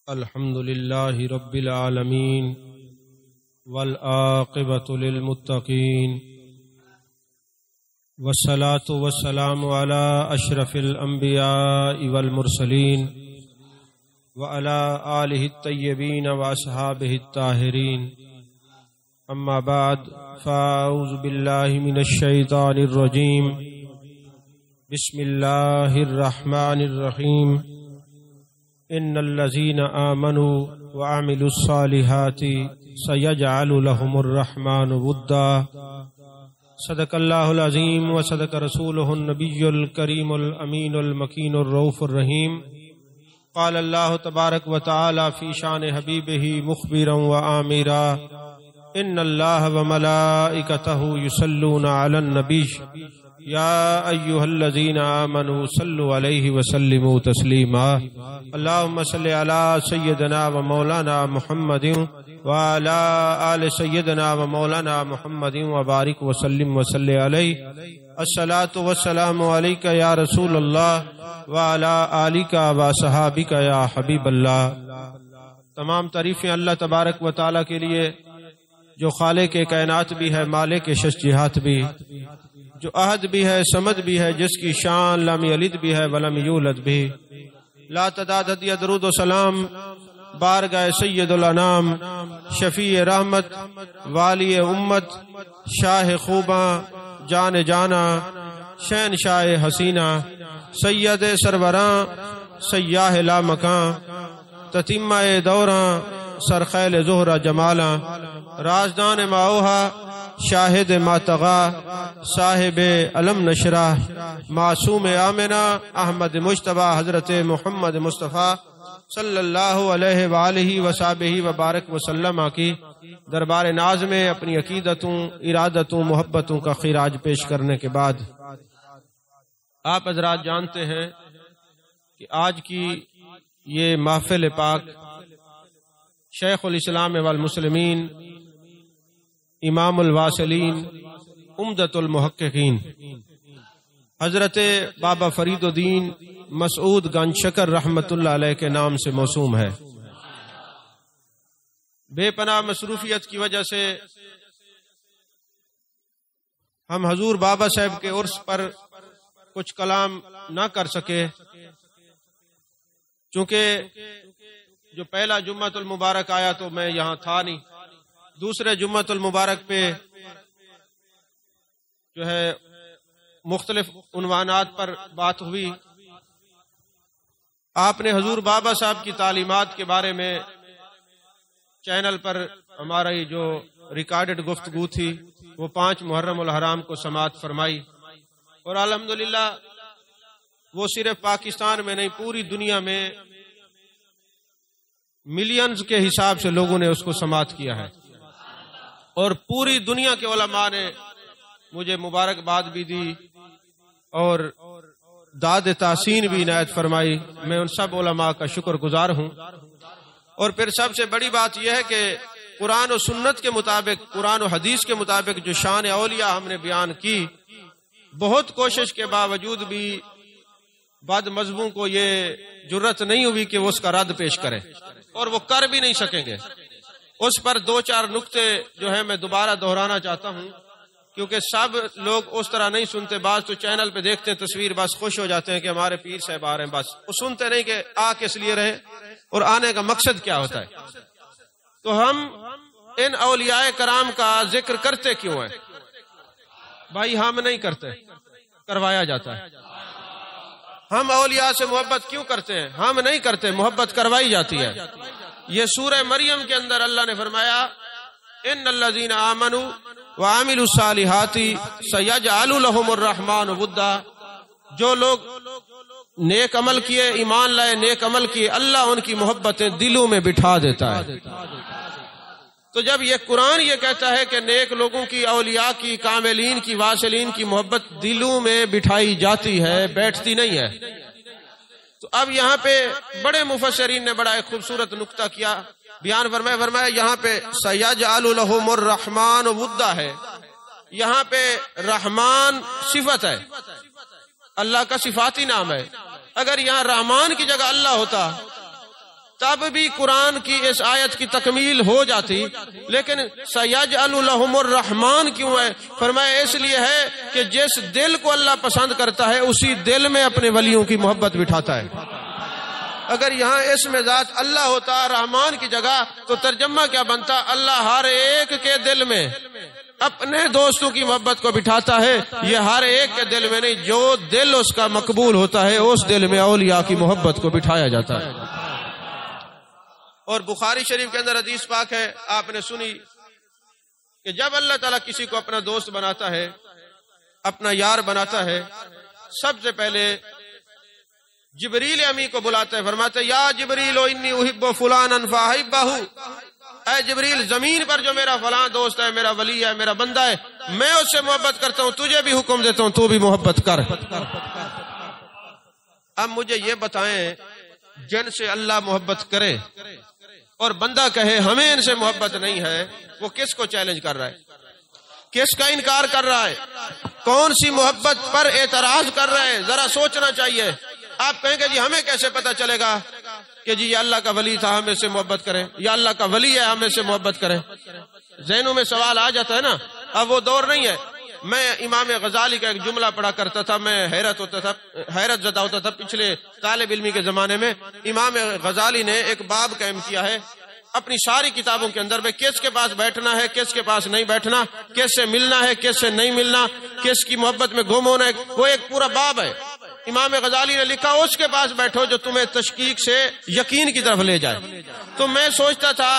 الحمد لله رب العالمين والعاقبة للمتقين والصلاة والسلام على أشرف الأنبياء والمرسلين وعلى آله الطيبين وأصحابه الطاهرين أما بعد فأعوذ بالله من الشيطان الرجيم بسم الله الرحمن الرحيم إن الذين آمنوا وعملوا الصالحات سيجعل لهم الرحمن ودا صدق الله العظيم وصدق رسوله النبي الكريم الأمين المكين الرؤوف الرحيم قال الله تبارك وتعالى في شان حبيبه مخبرا وآمرا إن الله وملائكته يصلون على النبي يا أيها الذين آمنوا صلوا عليه وسلموا تسليما اللهم صل على سيدنا ومولانا محمد وعلى آل سيدنا ومولانا محمد وبارك وسلم وصل عليه الصلاة والسلام عليك يا رسول الله وعلى آلك وصحابك يا حبيب الله۔ تمام تعریفیں اللہ تبارک و تعالیٰ کے لیے جو خالق کائنات بھی ہے، مالک ششجہات بھی، جو احد بھی ہے، صمد بھی ہے، جس کی شان لم یلد بھی ہے ولم یولد بھی۔ لا تعداد ہدیہ درود و سلام بارگاہ سید الانام، شفیع رحمت، والی امت، شاہ خوباں، جان جانا، شہنشاہ حسینہ، سید سروراں، سیاہ لا مکاں، تتمہ دوراں، سرخیل زہرہ جمالاں، رازدان ماؤہا، شاہد ماتغا، صاحب علم نشرہ، معصوم آمنہ، احمد مجتبیٰ، حضرت محمد مصطفیٰ صلی اللہ علیہ وآلہ وصحبہ وبارک وسلم کی دربار ناز میں اپنی عقیدتوں، ارادتوں، محبتوں کا خراج پیش کرنے کے بعد آپ حضرات جانتے ہیں کہ آج کی یہ محفل پاک شیخ الاسلام والمسلمین، امام الواصلین، عمدۃ المحققین حضرت بابا فرید الدین مسعود گنج شکر رحمت اللہ علیہ کے نام سے موسوم ہے۔ بے پناہ مصروفیت کی وجہ سے ہم حضور بابا صاحب کے عرس پر کچھ کلام نہ کر سکے، چونکہ جو پہلا جمعۃ المبارک آیا تو میں یہاں تھا نہیں، دوسرے جمعۃ المبارک پہ جو ہے مختلف عنوانات پر بات ہوئی۔ آپ نے حضور بابا صاحب کی تعلیمات کے بارے میں چینل پر ہمارا یہ جو ریکارڈڈ گفتگو تھی وہ 5 محرم الحرام کو سماعت فرمائی، اور الحمدللہ وہ صرف پاکستان میں نہیں، پوری دنیا میں ملینز کے حساب سے لوگوں نے اس کو سماعت کیا ہے، اور پوری دنیا کے علماء نے مجھے مبارکباد بھی دی اور داد تحسین بھی عنایت فرمائی۔ میں ان سب علماء کا شکر گزار ہوں۔ اور پھر سب سے بڑی بات یہ ہے کہ قرآن و سنت کے مطابق، قرآن و حدیث کے مطابق جو شان اولیاء ہم نے بیان کی، بہت کوشش کے باوجود بھی بد مذہبوں کو یہ جرت نہیں ہوئی کہ وہ اس کا رد پیش کرے، اور وہ کر بھی نہیں سکیں گے۔ اس پر 2-4 نقطے جو ہے میں دوبارہ دہرانا چاہتا ہوں، کیونکہ سب لوگ اس طرح نہیں سنتے۔ بعض تو چینل پہ دیکھتے ہیں تصویر، بس خوش ہو جاتے ہیں کہ ہمارے پیر صاحب آ رہے ہیں، بس وہ سنتے نہیں کہ آ کس لیے رہے اور آنے کا مقصد کیا ہوتا ہے۔ تو ہم ان اولیاء کرام کا ذکر کرتے کیوں ہیں؟ بھائی ہم نہیں کرتے، کروایا جاتا ہے۔ ہم اولیاء سے محبت کیوں کرتے ہیں؟ ہم نہیں کرتے، محبت کروائی جاتی ہے۔ یہ سورہ مریم کے اندر اللہ نے فرمایا ان الذین آمنوا وعملوا الصالحات سیجعل لهم الرحمن ودا، جو لوگ نیک عمل کیے، ایمان لائے، نیک عمل کیے، اللہ ان کی محبتیں دلوں میں بٹھا دیتا ہے۔ تو جب یہ قرآن یہ کہتا ہے کہ نیک لوگوں کی، اولیاء کی، کاملین کی، واصلین کی محبت دلوں میں بٹھائی جاتی ہے، بیٹھتی نہیں ہے، تو اب یہاں پہ بڑے مفسرین نے بڑا ایک خوبصورت نقطہ کیا، بیان فرمایا یہاں پہ سیجعل لهم الرحمن ودا ہے، یہاں پہ رحمان صفت ہے، اللہ کا صفاتی نام ہے، اگر یہاں رحمان کی جگہ اللہ ہوتا تب بھی قرآن کی اس آیت کی تکمیل ہو جاتی، لیکن سیجعل لہم الرحمن کیوں ہے؟ فرمایا اس لیے ہے کہ جس دل کو اللہ پسند کرتا ہے اسی دل میں اپنے ولیوں کی محبت بٹھاتا ہے۔ اگر یہاں اس میں ذات اللہ ہوتا رحمان کی جگہ تو ترجمہ کیا بنتا؟ اللہ ہر ایک کے دل میں اپنے دوستوں کی محبت کو بٹھاتا ہے، یہ ہر ایک کے دل میں نہیں، جو دل اس کا مقبول ہوتا ہے اس دل میں اولیاء کی محبت کو بٹھایا جاتا ہے۔ اور بخاری شریف کے اندر حدیث پاک ہے، آپ نے سنی کہ جب اللہ تعالیٰ کسی کو اپنا دوست بناتا ہے، اپنا یار بناتا ہے، سب سے پہلے جبریل امی کو بلاتا ہے، فرماتا ہے یا جبریل انی احب فلانا فاحبہ، اے جبریل زمین پر جو میرا فلاں دوست ہے، میرا ولی ہے، میرا بندہ ہے، میں اس سے محبت کرتا ہوں، تجھے بھی حکم دیتا ہوں تو بھی محبت کر۔ اب مجھے یہ بتائیں جن سے اللہ محبت کرے اور بندہ کہے ہمیں ان سے محبت نہیں ہے، وہ کس کو چیلنج کر رہا ہے؟ کس کا انکار کر رہا ہے؟ کون سی محبت پر اعتراض کر رہا ہے؟ ذرا سوچنا چاہیے۔ آپ کہیں گے جی ہمیں کیسے پتا چلے گا کہ جی یہ اللہ کا ولی تھا ہم اس سے محبت کریں، یا اللہ کا ولی ہے ہم اس سے محبت کریں؟ ذہنوں میں سوال آ جاتا ہے نا۔ اب وہ دور نہیں ہے۔ میں امام غزالی کا ایک جملہ پڑھا کرتا تھا، میں حیرت زدہ ہوتا تھا پچھلے طالب علمی کے زمانے میں۔ امام غزالی نے ایک باب قائم کیا ہے اپنی ساری کتابوں کے اندر، کس کے پاس بیٹھنا ہے، کس کے پاس نہیں بیٹھنا، کس سے ملنا ہے، کس سے نہیں ملنا، کس کی محبت میں گم ہونا ہے، وہ ایک پورا باب ہے۔ امام غزالی نے لکھا اس کے پاس بیٹھو جو تمہیں تشکیک سے یقین کی طرف لے جائے۔ تو میں سوچتا تھا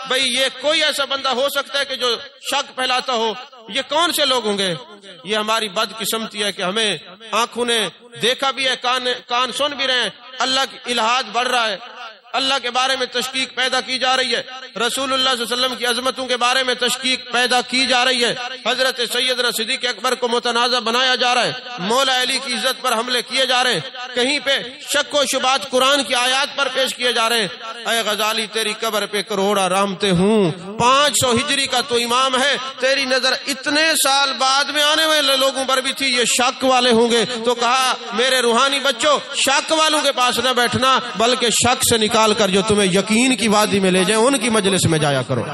بھئی یہ کوئی ایسا بندہ ہو سکتا ہے کہ جو شک پھیلاتا ہو؟ یہ کون سے لوگ ہوں گے؟ یہ ہماری بد قسمتی ہے کہ ہمیں آنکھوں نے دیکھا بھی ہے، کان سن بھی رہے ہیں، اللہ کی الہاد بڑھ رہا ہے، اللہ کے بارے میں تشکیک پیدا کی جا رہی ہے، رسول اللہ صلی اللہ علیہ وسلم کی عظمتوں کے بارے میں تشکیک پیدا کی جا رہی ہے، حضرت سیدنا صدیق اکبر کو متنازع بنایا جا رہا ہے، مولا علی کی عزت پر حملے کیے جا رہے ہیں، کہیں پہ شک و شبہات قرآن کی آیات پر پیش کیے جا رہے ہیں۔ اے غزالی تیری قبر پہ کروڑا رحمتیں ہوں، 500 ہجری کا تو امام ہے، تیری نظر اتنے سال بعد میں آنے والے لوگوں پر بھی تھی، یہ شک والے ہوں گے۔ تو کہا میرے روحانی بچوں شک والوں کے پاس نہ بیٹھنا، بلکہ شک سے نکال کر جو تمہیں یقین کی وادی میں لے جائیں ان کی مجلس میں جایا کرو،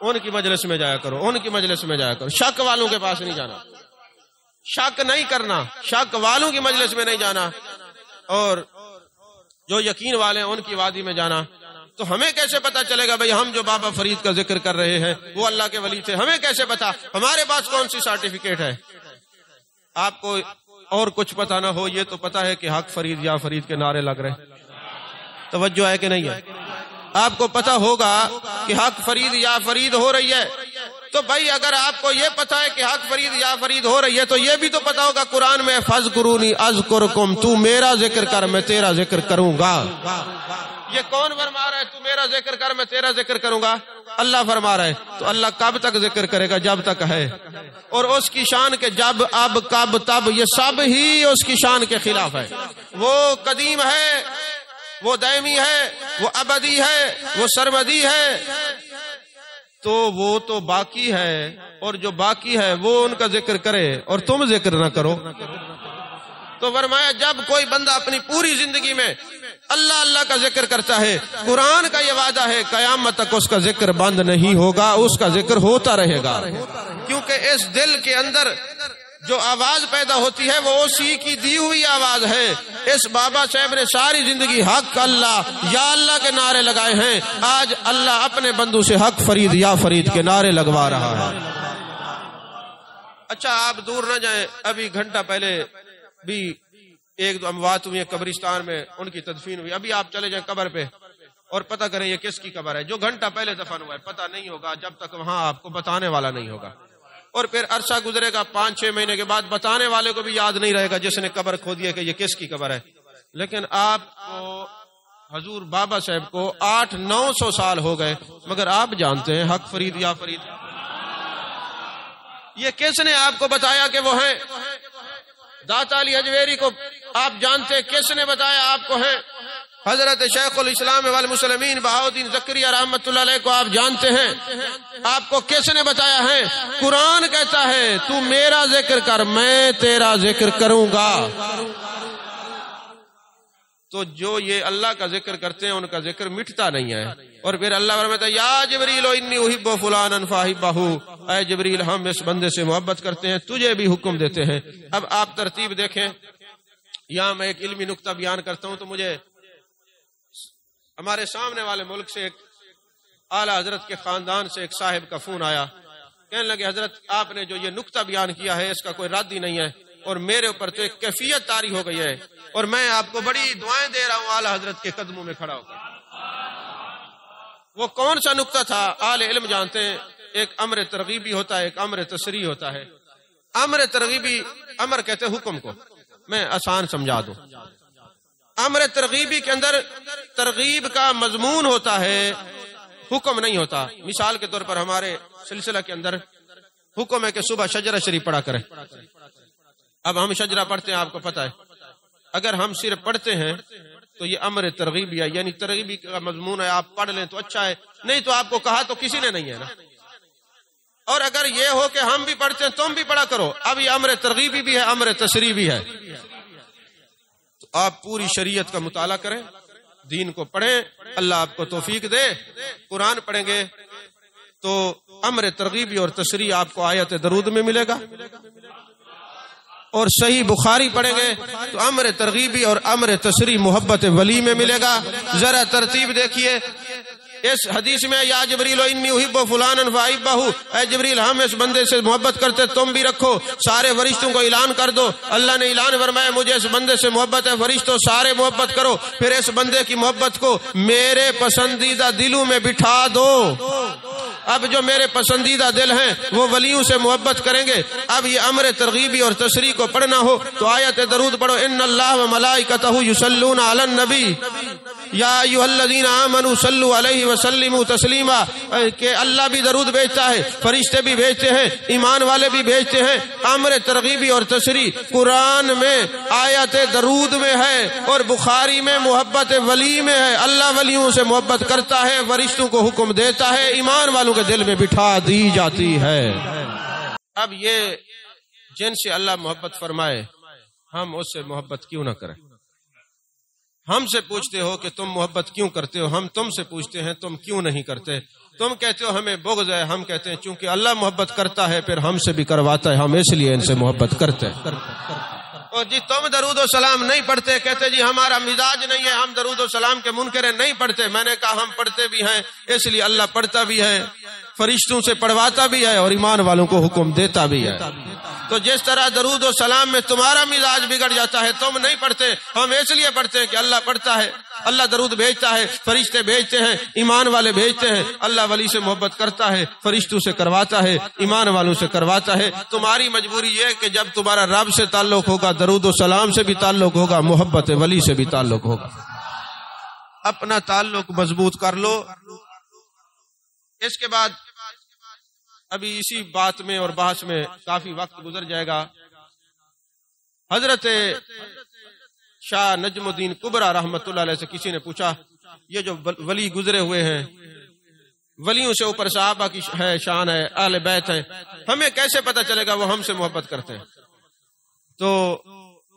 ان کی مجلس میں جایا کرو، ان کی مجلس میں جایا کرو۔ شک والوں کے پاس نہیں جانا، شک نہیں کرنا، شک والوں کی مجلس میں نہیں جانا، اور جو یقین والے ہیں ان کی وادی میں جانا۔ تو ہمیں کیسے پتا چلے گا بھئی ہم جو بابا فرید کا ذکر کر رہے ہیں وہ اللہ کے ولی تھے؟ ہمیں کیسے پتا؟ ہمارے پاس کون سی سرٹیفکیٹ ہے؟ آپ کو اور کچھ پتا نہ ہو، یہ تو پتا ہے کہ حق فرید یا فرید کے نعرے لگ رہے ہیں۔ توجہ ہے کہ نہیں ہے؟ آپ کو پتا ہوگا کہ حق فرید یا فرید ہو رہی ہے، تو بھائی اگر آپ کو یہ پتا ہے کہ حق فرید یا فرید ہو رہی ہے تو یہ بھی تو پتا ہوگا قرآن میں فَاذْكُرُونِي أَذْكُرْكُمْ، تو میرا ذکر کر میں تیرا ذکر کروں گا۔ یہ کون فرما رہا ہے تو میرا ذکر کر میں تیرا ذکر کروں گا؟ اللہ فرما رہا ہے۔ تو اللہ کب تک ذکر کرے گا؟ جب تک ہے۔ اور اس کی شان کے جب، اب، کب، تب، یہ سب ہی اس کی شان کے خلاف ہے۔ وہ قدیم ہے، وہ دائمی ہے، وہ ابدی ہے، وہ سرمدی ہے، تو وہ تو باقی ہے، اور جو باقی ہے وہ ان کا ذکر کرے اور تم ذکر نہ کرو۔ تو فرمایا جب کوئی بندہ اپنی پوری زندگی میں اللہ اللہ کا ذکر کرتا ہے، قرآن کا یہ وعدہ ہے قیامت تک اس کا ذکر بند نہیں ہوگا، اس کا ذکر ہوتا رہے گا، کیونکہ اس دل کے اندر جو آواز پیدا ہوتی ہے وہ اسی کی دی ہوئی آواز ہے۔ اس بابا صاحب نے ساری زندگی حق اللہ یا اللہ کے نعرے لگائے ہیں، آج اللہ اپنے بندوں سے حق فرید یا فرید کے نعرے لگوا رہا ہے۔ اچھا آپ دور نہ جائیں، ابھی گھنٹہ پہلے بھی ایک دو اموات ہوئی قبرستان میں، ان کی تدفین ہوئی، ابھی آپ چلے جائیں قبر پہ اور پتہ کریں یہ کس کی قبر ہے۔ جو گھنٹہ پہلے دفن ہوا ہے پتہ نہیں ہوگا جب تک وہاں آپ کو بتانے والا نہیں ہوگا، اور پھر عرصہ گزرے گا 5-6 مہینے کے بعد بتانے والے کو بھی یاد نہیں رہے گا جس نے قبر کھودی ہے کہ یہ کس کی قبر ہے۔ لیکن آپ کو حضور بابا صاحب کو 800-900 سال ہو گئے، مگر آپ جانتے ہیں حق فرید یا فرید۔ یہ کس نے آپ کو بتایا کہ وہ ہیں؟ داتا علی حجویری کو آپ جانتے ہیں، کس نے بتایا آپ کو ہیں؟ حضرت شیخ الاسلام والمسلمین بہاؤالدین زکریا رحمۃ اللہ علیہ کو آپ جانتے ہیں، آپ کو کس نے بتایا ہے؟ قرآن کہتا ہے تو میرا ذکر کر میں تیرا ذکر کروں گا۔ تو جو یہ اللہ کا ذکر کرتے ہیں ان کا ذکر مٹتا نہیں ہے. اور پھر اللہ فرماتا ہے یا جبریل انی احب فلانا فاحبہ، اے جبریل ہم اس بندے سے محبت کرتے ہیں، تجھے بھی حکم دیتے ہیں. اب آپ ترتیب دیکھیں، یہاں میں ایک علمی نقطہ بیان کرتا ہوں تو مجھے ہمارے سامنے والے ملک سے ایک اعلیٰ حضرت کے خاندان سے ایک صاحب کا فون آیا، کہنے لگے حضرت آپ نے جو یہ نقطہ بیان کیا ہے اس کا کوئی رد ہی نہیں ہے، اور میرے اوپر تو ایک کیفیت طاری ہو گئی ہے، اور میں آپ کو بڑی دعائیں دے رہا ہوں اعلیٰ حضرت کے قدموں میں کھڑا ہو کر. وہ کون سا نقطہ تھا؟ اہل علم جانتے ہیں ایک امر ترغیبی ہوتا ہے، ایک امر تسریع ہوتا ہے. امر ترغیبی، امر کہتے ہیں حکم کو، میں آسان سمجھا دوں. امر ترغیبی کے اندر ترغیب کا مضمون ہوتا ہے، حکم نہیں ہوتا. مثال کے طور پر ہمارے سلسلہ کے اندر حکم ہے کہ صبح شجرہ شریف پڑھا کریں. اب ہم شجرہ پڑھتے ہیں، آپ کو پتا ہے، اگر ہم صرف پڑھتے ہیں تو یہ امر ترغیبی ہے، یعنی ترغیبی کا مضمون ہے، آپ پڑھ لیں تو اچھا ہے، نہیں تو آپ کو کہا تو کسی نے نہیں ہے نا. اور اگر یہ ہو کہ ہم بھی پڑھتے ہیں تم بھی پڑھا کرو، اب یہ امر ترغیبی بھی ہے، امر تسریع بھی ہے. تو آپ پوری شریعت کا مطالعہ کریں، دین کو پڑھیں، اللہ آپ کو توفیق دے. قرآن پڑھیں گے تو امر ترغیبی اور تسریع آپ کو آیت درود میں ملے گا، اور صحیح بخاری پڑھیں گے تو امر ترغیبی اور امر تسریع محبت ولی میں ملے گا. ذرا ترتیب دیکھیے، اس حدیث میں یا جبریل انی احب فلانا فاحبہ، اے جبریل ہم اس بندے سے محبت کرتے، تم بھی رکھو. سارے فرشتوں کو اعلان کر دو، اللہ نے اعلان فرمایا مجھے اس بندے سے محبت ہے، فرشتوں سارے محبت کرو. پھر اس بندے کی محبت کو میرے پسندیدہ دلوں میں بٹھا دو. اب جو میرے پسندیدہ دل ہیں وہ ولیوں سے محبت کریں گے. اب یہ امر ترغیبی اور تسریع کو پڑھنا ہو تو آیت درود پڑھو، ان اللہ وملائکتہ یصلون علی النبی یا ایھا الذین آمنوا صلوا علیہ وسلموا تسلیما، کہ اللہ بھی درود بھیجتا ہے، فرشتے بھی بھیجتے ہیں، ایمان والے بھی بھیجتے ہیں. امر ترغیبی اور تسریع قرآن میں آیت درود میں ہے، اور بخاری میں محبت ولی میں ہے. اللہ ولیوں سے محبت کرتا ہے، فرشتوں کو حکم دیتا ہے، ایمان والوں کے دل میں بٹھا دی جاتی ہے. اب یہ جن سے اللہ محبت فرمائے ہم اس سے محبت کیوں نہ کریں؟ ہم سے پوچھتے ہو کہ تم محبت کیوں کرتے ہو، ہم تم سے پوچھتے ہیں تم کیوں نہیں کرتے. تم کہتے ہو ہمیں بغض ہے، ہم کہتے ہیں چونکہ اللہ محبت کرتا ہے پھر ہم سے بھی کرواتا ہے، ہم اس لیے ان سے محبت کرتے ہیں. اور جی تم درود و سلام نہیں پڑھتے، کہتے جی ہمارا مزاج نہیں ہے، ہم درود و سلام کے منکر ہیں، نہیں پڑھتے. میں نے کہا ہم پڑھتے بھی ہیں، اس لیے اللہ پڑھتا بھی ہے، فرشتوں سے پڑھواتا بھی ہے، اور ایمان والوں کو حکم دیتا بھی ہے. تو جس طرح درود و سلام میں تمہارا مزاج بگڑ جاتا ہے، تم نہیں پڑھتے، ہم اس لیے پڑھتے ہیں کہ اللہ پڑھتا ہے، اللہ درود بھیجتا ہے، فرشتے بھیجتے ہیں، ایمان والے بھیجتے ہیں. اللہ ولی سے محبت کرتا ہے، فرشتوں سے کرواتا ہے، ایمان والوں سے کرواتا ہے. تمہاری مجبوری یہ کہ جب تمہارا رب سے تعلق ہوگا، درود و سلام سے بھی تعلق ہوگا، محبت ولی سے بھی تعلق ہوگا. اپنا تعلق مضبوط کر لو. اس کے بعد ابھی اسی بات میں اور بحث میں کافی وقت گزر جائے گا. حضرت شاہ نجم الدین کبرا رحمت اللہ علیہ سے کسی نے پوچھا یہ جو ولی گزرے ہوئے ہیں، ولیوں سے اوپر صحابہ کی ہے شان ہے، اہل بیت ہے، ہمیں کیسے پتہ چلے گا وہ ہم سے محبت کرتے ہیں؟ تو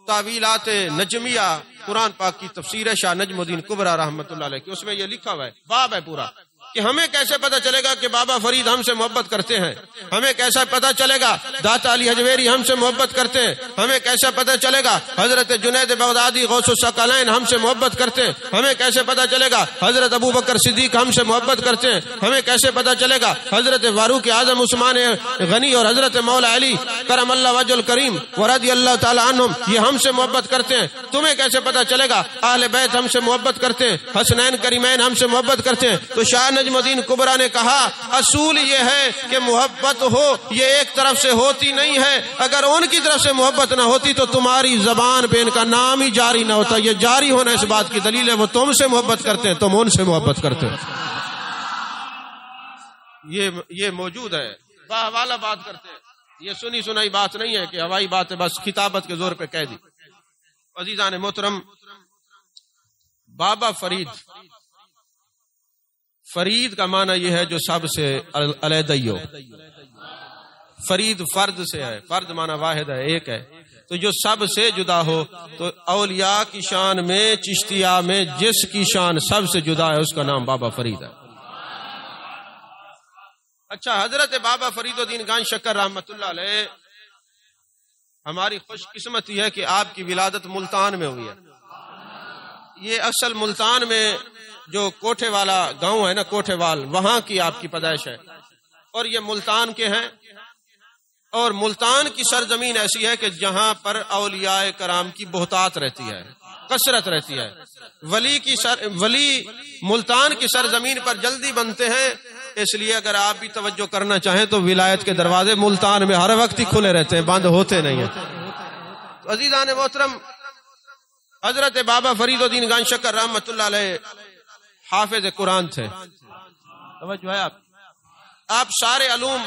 تعویلات نجمیہ قرآن پاک کی تفسیر ہے شاہ نجم الدین کبرا رحمت اللہ علیہ کی، اس میں یہ لکھا ہوا ہے، باب ہے پورا، کہ ہمیں کیسے پتہ چلے گا کہ بابا فرید ہم سے محبت کرتے ہیں؟ ہمیں کیسا پتہ چلے گا داتا علی حجویری ہم سے محبت کرتے ہیں؟ ہمیں کیسے پتہ چلے گا حضرت جنید بغدادی غوث الثقلین ہم سے محبت کرتے ہیں؟ ہمیں کیسے پتہ چلے گا حضرت ابو بکر صدیق ہم سے محبت کرتے ہیں؟ ہمیں کیسے پتہ چلے گا حضرت فاروق اعظم عثمان غنی اور حضرت مولا علی کرم اللہ وجہ الکریم ورضی اللہ تعالی عنہم یہ ہم سے محبت کرتے ہیں؟ تمہیں کیسے پتہ چلے گا اہل بیت ہم سے محبت کرتے ہیں، حسنین کریمین ہم سے محبت کرتے ہیں؟ تو شاہ نجم الدین کبرا نے کہا اصول یہ ہے کہ محبت ہو یہ ایک طرف سے ہوتی نہیں ہے، اگر ان کی طرف سے محبت نہ ہوتی تو تمہاری زبان پہ ان کا نام ہی جاری نہ ہوتا. یہ جاری ہونا اس بات کی دلیل ہے وہ تم سے محبت کرتے ہیں، تم ان سے محبت کرتے ہیں. یہ موجود ہے، باحوالہ بات کرتے ہیں، یہ سنی سنائی بات نہیں ہے کہ ہوائی بات ہے بس خطابت کے زور پہ کہہ دی. عزیزان محترم، بابا فرید کا معنی یہ ہے جو سب سے علیحدہ ہو. فرید فرد سے ہے، فرد معنی واحد ہے، ایک ہے. تو جو سب سے جدا ہو، تو اولیاء کی شان میں چشتیہ میں جس کی شان سب سے جدا ہے اس کا نام بابا فرید ہے۔ اچھا، حضرت بابا فرید الدین گنج شکر رحمۃ اللہ علیہ، ہماری خوش قسمتی ہے کہ آپ کی ولادت ملتان میں ہوئی ہے۔ یہ اصل ملتان میں جو کوٹھے والا گاؤں ہے نا، کوٹھے وال، وہاں کی آپ کی پیدائش ہے، اور یہ ملتان کے ہیں۔ اور ملتان کی سرزمین ایسی ہے کہ جہاں پر اولیاء کرام کی بہتات رہتی ہے، کثرت رہتی ہے۔ ولی ملتان کی سرزمین پر جلدی بنتے ہیں، اس لیے اگر آپ بھی توجہ کرنا چاہیں تو ولایت کے دروازے ملتان میں ہر وقت ہی کھلے رہتے ہیں، بند ہوتے نہیں ہیں۔ تو عزیزان محترم، حضرت بابا فرید الدین گنج شکر رحمۃ اللہ علیہ حافظ قرآن تھے۔ توجہ ہے آپ سارے علوم،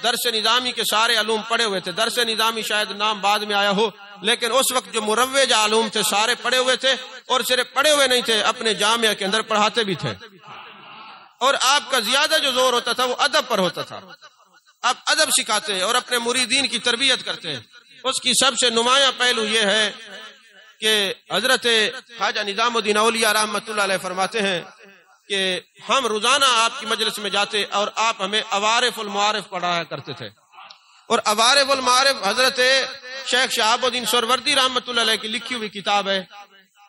درس نظامی کے سارے علوم پڑھے ہوئے تھے۔ درس نظامی شاید نام بعد میں آیا ہو، لیکن اس وقت جو مروج علوم تھے سارے پڑھے ہوئے تھے، اور صرف پڑھے ہوئے نہیں تھے، اپنے جامعہ کے اندر پڑھاتے بھی تھے۔ اور آپ کا زیادہ جو زور ہوتا تھا وہ ادب پر ہوتا تھا۔ آپ ادب سکھاتے ہیں اور اپنے مریدین کی تربیت کرتے ہیں۔ اس کی سب سے نمایاں پہلو یہ ہے کہ حضرت خواجہ نظام الدین اولیاء رحمۃ اللہ علیہ فرماتے ہیں کہ ہم روزانہ آپ کی مجلس میں جاتے اور آپ ہمیں عوارف المعارف پڑھایا کرتے تھے۔ اور عوارف المعارف حضرت شیخ شہاب الدین سہروردی رحمۃ اللہ علیہ کی لکھی ہوئی کتاب ہے،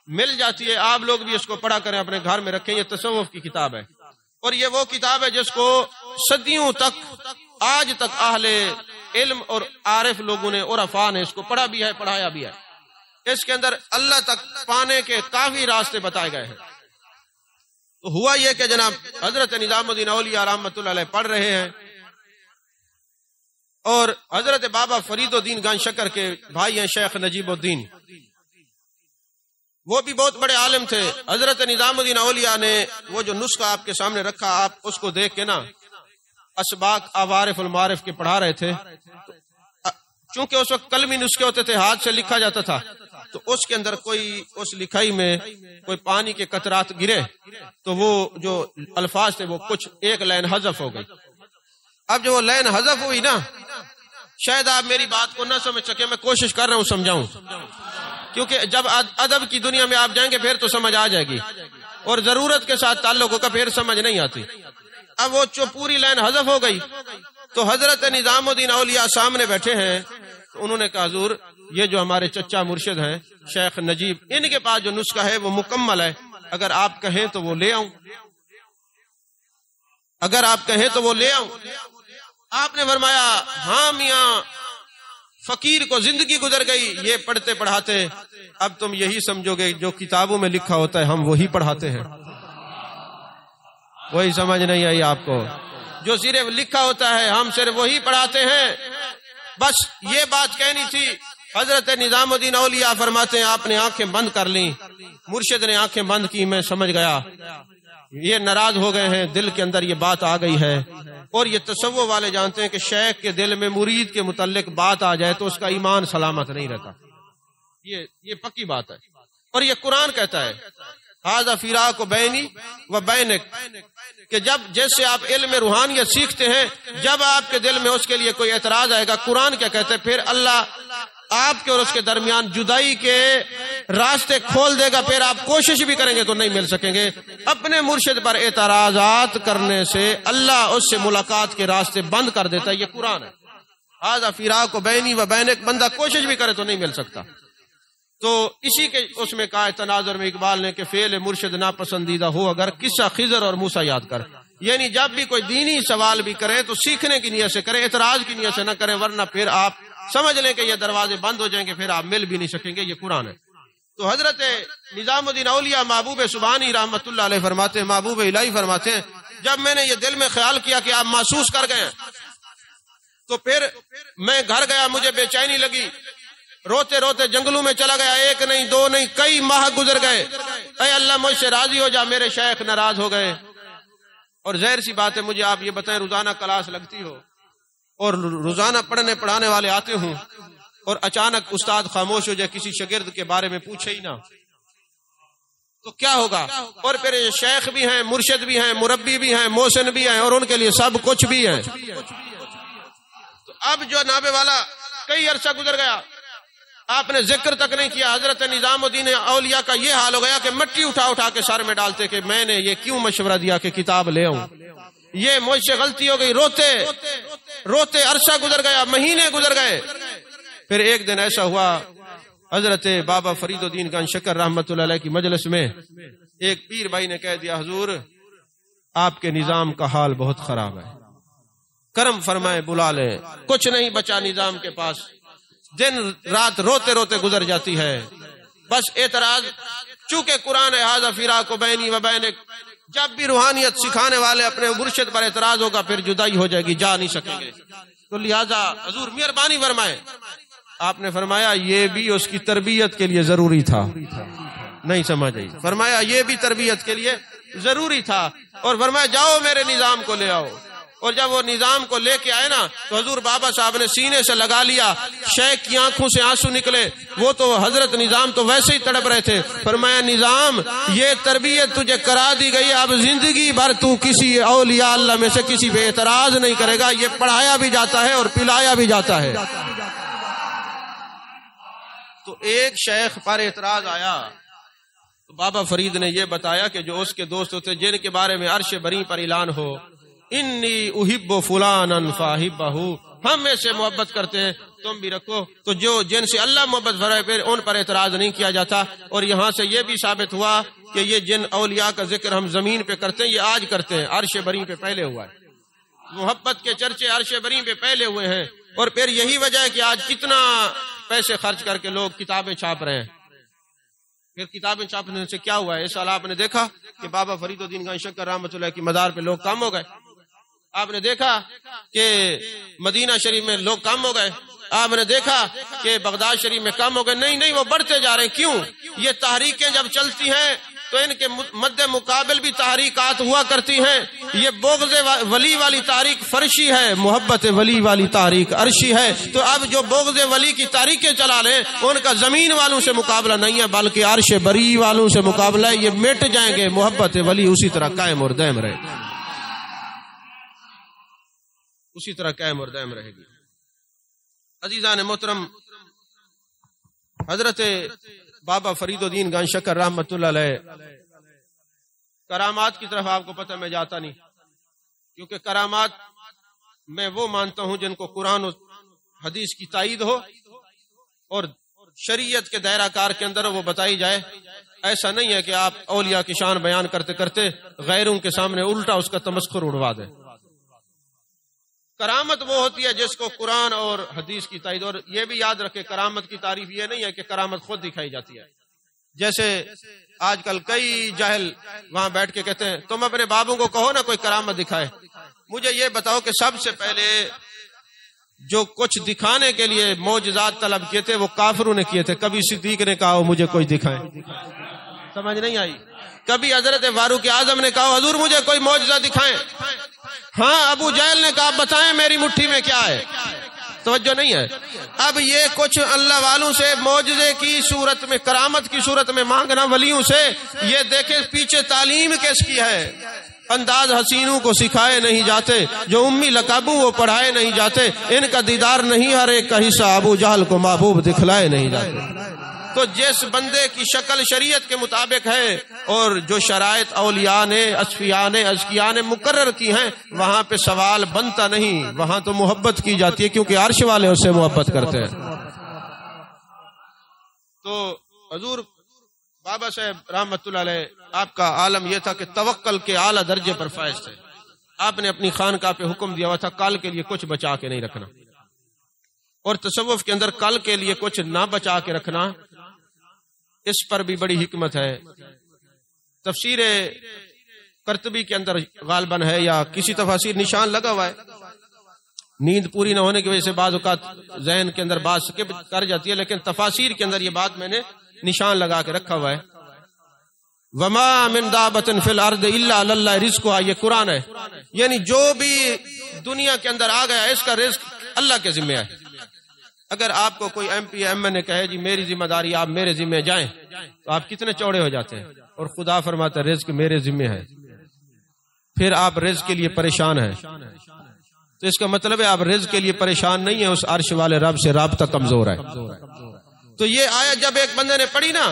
مل جاتی ہے، آپ لوگ بھی اس کو پڑھا کریں، اپنے گھر میں رکھیں۔ یہ تصوف کی کتاب ہے، اور یہ وہ کتاب ہے جس کو صدیوں تک، آج تک اہل علم اور عارف لوگوں نے، عرفاء نے اس کو پڑھا بھی ہے، پڑھایا بھی ہے۔ اس کے اندر اللہ تک پانے کے کافی راستے بتائے گئے ہیں۔ تو ہوا یہ کہ جناب حضرت نظام الدین اولیاء رحمۃ اللہ علیہ پڑھ رہے ہیں، اور حضرت بابا فرید الدین گنج شکر کے بھائی ہیں شیخ نجیب الدین، وہ بھی بہت بڑے عالم تھے۔ حضرت نظام الدین اولیاء نے وہ جو نسخہ آپ کے سامنے رکھا، آپ اس کو دیکھ کے نا اسباق عوارف المعارف کے پڑھا رہے تھے۔ چونکہ اس وقت قلمی نسخے ہوتے تھے، ہاتھ سے لکھا جاتا تھا، تو اس کے اندر کوئی اس لکھائی میں کوئی پانی کے قطرات گرے تو وہ جو الفاظ تھے وہ کچھ ایک لائن حذف ہو گئی۔ اب جو وہ لائن حذف ہوئی نا، شاید آپ میری بات کو نہ سمجھ سکے، میں کوشش کر رہا ہوں سمجھاؤں، کیونکہ جب ادب کی دنیا میں آپ جائیں گے پھر تو سمجھ آ جائے گی، اور ضرورت کے ساتھ تعلق ہوگا پھر سمجھ نہیں آتی۔ اب وہ جو پوری لائن حذف ہو گئی تو حضرت نظام الدین اولیاء سامنے بیٹھے ہیں، تو انہوں نے کہا حضور یہ جو ہمارے چچا مرشد ہیں شیخ نجیب، ان کے پاس جو نسخہ ہے وہ مکمل ہے، اگر آپ کہیں تو وہ لے آؤں، اگر آپ کہیں تو وہ لے آؤں۔ آپ نے فرمایا ہاں میاں، فقیر کو زندگی گزر گئی یہ پڑھتے پڑھاتے، اب تم یہی سمجھو گے جو کتابوں میں لکھا ہوتا ہے ہم وہی پڑھاتے ہیں۔ وہی سمجھ نہیں آئی آپ کو؟ جو صرف لکھا ہوتا ہے ہم صرف وہی پڑھاتے ہیں۔ بس یہ بات کہنی تھی۔ حضرت نظام الدین اولیاء فرماتے ہیں آپ نے آنکھیں بند کر لیں، مرشد نے آنکھیں بند کی، میں سمجھ گیا یہ ناراض ہو گئے ہیں، دل کے اندر یہ بات آ گئی ہے۔ اور یہ تصوف والے جانتے ہیں کہ شیخ کے دل میں مرید کے متعلق بات آ جائے تو اس کا ایمان سلامت نہیں رہتا، یہ پکی بات ہے۔ اور یہ قرآن کہتا ہے ھذا فراق بینی و بینک، کہ جب جیسے آپ علم روحانیت سیکھتے ہیں، جب آپ کے دل میں اس کے لیے کوئی اعتراض آئے گا، قرآن کیا کہتے ہیں، پھر اللہ آپ کے اور اس کے درمیان جدائی کے راستے کھول دے گا، پھر آپ کوشش بھی کریں گے تو نہیں مل سکیں گے۔ اپنے مرشد پر اعتراضات کرنے سے اللہ اس سے ملاقات کے راستے بند کر دیتا ہے، یہ قرآن ہے۔ ھذا فراق بینی و بینک، بندہ کوشش بھی کرے تو نہیں مل سکتا۔ تو اسی کے اس میں کہا تناظر میں اقبال نے کہ فعل مرشد ناپسندیدہ ہو اگر قصہ خضر اور موسیٰ یاد کر، یعنی جب بھی کوئی دینی سوال بھی کرے تو سیکھنے کی نیت سے کرے، اعتراض کی نیت سے نہ کرے، ورنہ پھر آپ سمجھ لیں کہ یہ دروازے بند ہو جائیں گے، پھر آپ مل بھی نہیں سکیں گے، یہ قرآن ہے۔ تو حضرت نظام الدین اولیاء محبوب سبحانی رحمت اللہ علیہ فرماتے ہیں، محبوب الہی فرماتے ہیں، جب میں نے یہ دل میں خیال کیا کہ آپ محسوس کر گئے تو پھر میں گھر گیا، مجھے بے چینی لگی، روتے روتے جنگلوں میں چلا گیا، ایک نہیں دو نہیں کئی ماہ گزر گئے، اے اللہ مجھ سے راضی ہو جا، میرے شیخ ناراض ہو گئے۔ اور ظاہر سی بات ہے، مجھے آپ یہ بتائیں روزانہ کلاس لگتی ہو اور روزانہ پڑھنے پڑھانے والے آتے ہوں اور اچانک استاد خاموش ہو جائے، کسی شاگرد کے بارے میں پوچھے ہی نہ، تو کیا ہوگا؟ اور پھر شیخ بھی ہیں، مرشد بھی ہیں، مربی بھی ہیں، محسن بھی ہیں، اور ان کے لیے سب کچھ بھی ہے۔ تو اب جو نابے والا کئی عرصہ گزر گیا، آپ نے ذکر تک نہیں کیا. حضرت نظام الدین اولیاء کا یہ حال ہو گیا کہ مٹی اٹھا اٹھا کے سر میں ڈالتے کہ میں نے یہ کیوں مشورہ دیا کہ کتاب لے آؤں, یہ مجھ سے غلطی ہو گئی. روتے روتے عرصہ گزر گیا, مہینے گزر گئے. پھر ایک دن ایسا ہوا, حضرت بابا فرید الدین گنج شکر رحمت اللہ علیہ کی مجلس میں ایک پیر بھائی نے کہہ دیا, حضور آپ کے نظام کا حال بہت خراب ہے, کرم فرمائے بلا لیں. کچھ نہیں بچا نظام کے پاس, دن رات روتے روتے گزر جاتی ہے. بس اعتراض, چونکہ قرآن ہے ھذا فراق بینی و بینک, جب بھی روحانیت سکھانے والے اپنے مرشد پر اعتراض ہوگا پھر جدائی ہو جائے گی, جا نہیں سکیں گے. تو لہذا حضور مہربانی فرمائے. آپ نے فرمایا یہ بھی اس کی تربیت کے لیے ضروری تھا. نہیں سمجھ آئی؟ فرمایا یہ بھی تربیت کے لیے ضروری تھا, اور فرمایا جاؤ میرے نظام کو لے آؤ. اور جب وہ نظام کو لے کے آئے نا تو حضور بابا صاحب نے سینے سے لگا لیا, شیخ کی آنکھوں سے آنسو نکلے. وہ تو حضرت نظام تو ویسے ہی تڑپ رہے تھے. فرمایا نظام یہ تربیت تجھے کرا دی گئی, اب زندگی بھر تو کسی اولیاء اللہ میں سے کسی پہ اعتراض نہیں کرے گا. یہ پڑھایا بھی جاتا ہے اور پلایا بھی جاتا ہے. تو ایک شیخ پر اعتراض آیا تو بابا فرید نے یہ بتایا کہ جو اس کے دوست ہوتے جن کے بارے میں عرش بری پر اعلان ہو, انی احب فلانا فاحبہ, ہم میں سے محبت کرتے ہیں تم بھی رکھو. تو جو جن سے اللہ محبت فرمائے پھر ان پر اعتراض نہیں کیا جاتا. اور یہاں سے یہ بھی ثابت ہوا کہ یہ جن اولیاء کا ذکر ہم زمین پہ کرتے ہیں یہ آج کرتے ہیں, عرش بری پہ پہلے ہوا ہے. محبت کے چرچے عرش بری پہ پہلے ہوئے ہیں. اور پھر یہی وجہ ہے کہ آج کتنا پیسے خرچ کر کے لوگ کتابیں چھاپ رہے ہیں. پھر کتابیں چھاپنے سے کیا ہوا ہے؟ اس سال آپ نے دیکھا کہ بابا فرید الدین گنج شکر رحمت اللہ کی مزار پہ لوگ کم ہو گئے. آپ نے دیکھا کہ مدینہ شریف میں لوگ کم ہو گئے. آپ نے دیکھا کہ بغداد شریف میں کم ہو گئے. نہیں, وہ بڑھتے جا رہے ہیں. کیوں؟ یہ تحریکیں جب چلتی ہیں تو ان کے مد مقابل بھی تحریکات ہوا کرتی ہیں. یہ بغض ولی والی تحریک فرشی ہے, محبت ولی والی تحریک عرشی ہے. تو اب جو بغض ولی کی تحریکیں چلا رہے ہیں ان کا زمین والوں سے مقابلہ نہیں ہے بلکہ عرش بری والوں سے مقابلہ ہے. یہ مٹ جائیں گے, محبت ولی اسی طرح قائم اور دائم رہے گی, اسی طرح قائم اور دائم رہے گی. عزیزان محترم, حضرت بابا فرید الدین گنج شکر رحمت اللہ علیہ کرامات کی طرف آپ کو پتہ میں جاتا نہیں, کیونکہ کرامات میں وہ مانتا ہوں جن کو قرآن و حدیث کی تائید ہو اور شریعت کے دائرہ کار کے اندر وہ بتائی جائے. ایسا نہیں ہے کہ آپ اولیاء کی شان بیان کرتے کرتے غیروں کے سامنے الٹا اس کا تمسخر اڑوا دیں. کرامت وہ ہوتی ہے جس کو قرآن اور حدیث کی تائید. اور یہ بھی یاد رکھے کرامت کی تعریف یہ نہیں ہے کہ کرامت خود دکھائی جاتی ہے. جیسے آج کل کئی جاہل وہاں بیٹھ کے کہتے ہیں تم اپنے بابوں کو کہو نا کوئی کرامت دکھائے. مجھے یہ بتاؤ کہ سب سے پہلے جو کچھ دکھانے کے لیے معجزات طلب کیے تھے وہ کافروں نے کیے تھے. کبھی صدیق نے کہا مجھے کوئی دکھائے, سمجھ نہیں آئی. کبھی حضرت فاروق اعظم نے کہا حضور مجھے کوئی معجزہ دکھائیں. ہاں, ابو جہل نے کہا بتائیں میری مٹھی میں کیا ہے. توجہ نہیں ہے. اب یہ کچھ اللہ والوں سے معجزے کی صورت میں, کرامت کی صورت میں مانگنا ولیوں سے, یہ دیکھیں پیچھے تعلیم کس کی ہے. انداز حسینوں کو سکھائے نہیں جاتے, جو امی لقبوں وہ پڑھائے نہیں جاتے, ان کا دیدار نہیں ہر ایک کا حصہ, ابو جہل کو محبوب دکھلائے نہیں جاتے. تو جس بندے کی شکل شریعت کے مطابق ہے اور جو شرائط اولیاء نے اصفیاء نے ازکیاء نے مقرر کی ہیں وہاں پہ سوال بنتا نہیں, وہاں تو محبت کی جاتی ہے کیونکہ عرش والے اس سے محبت کرتے ہیں. تو حضور بابا صاحب رحمت اللہ علیہ آپ کا عالم یہ تھا کہ توکل کے اعلیٰ درجے پر فائز تھے. آپ نے اپنی خانقاہ پہ حکم دیا ہوا تھا کل کے لیے کچھ بچا کے نہیں رکھنا, اور تصوف کے اندر کل کے لیے کچھ نہ بچا کے رکھنا, اس پر بھی بڑی حکمت ہے. تفسیر قرطبی کے اندر غالباً ہے یا کسی تفاسیر نشان لگا ہوا ہے. نیند پوری نہ ہونے کی وجہ سے بعض اوقات ذہن کے اندر بات سکپ کر جاتی ہے, لیکن تفاسیر کے اندر یہ بات میں نے نشان لگا کے رکھا ہوا ہے. وما من دابۃ فی الارض الا علی اللہ رزقها, یہ قرآن ہے. یعنی جو بھی دنیا کے اندر آ گیا اس کا رزق اللہ کے ذمہ ہے. اگر آپ کو کوئی ایم پی ایم این اے کہے جی میری ذمہ داری آپ میرے ذمہ جائیں تو آپ کتنے چوڑے ہو جاتے ہیں. اور خدا فرماتا ہے رزق میرے ذمہ ہے, پھر آپ رزق کے لیے پریشان ہیں. تو اس کا مطلب ہے آپ رزق کے لیے پریشان نہیں ہیں, اس عرش والے رب سے رابطہ کمزور ہے. تو یہ آیت جب ایک بندے نے پڑھی نا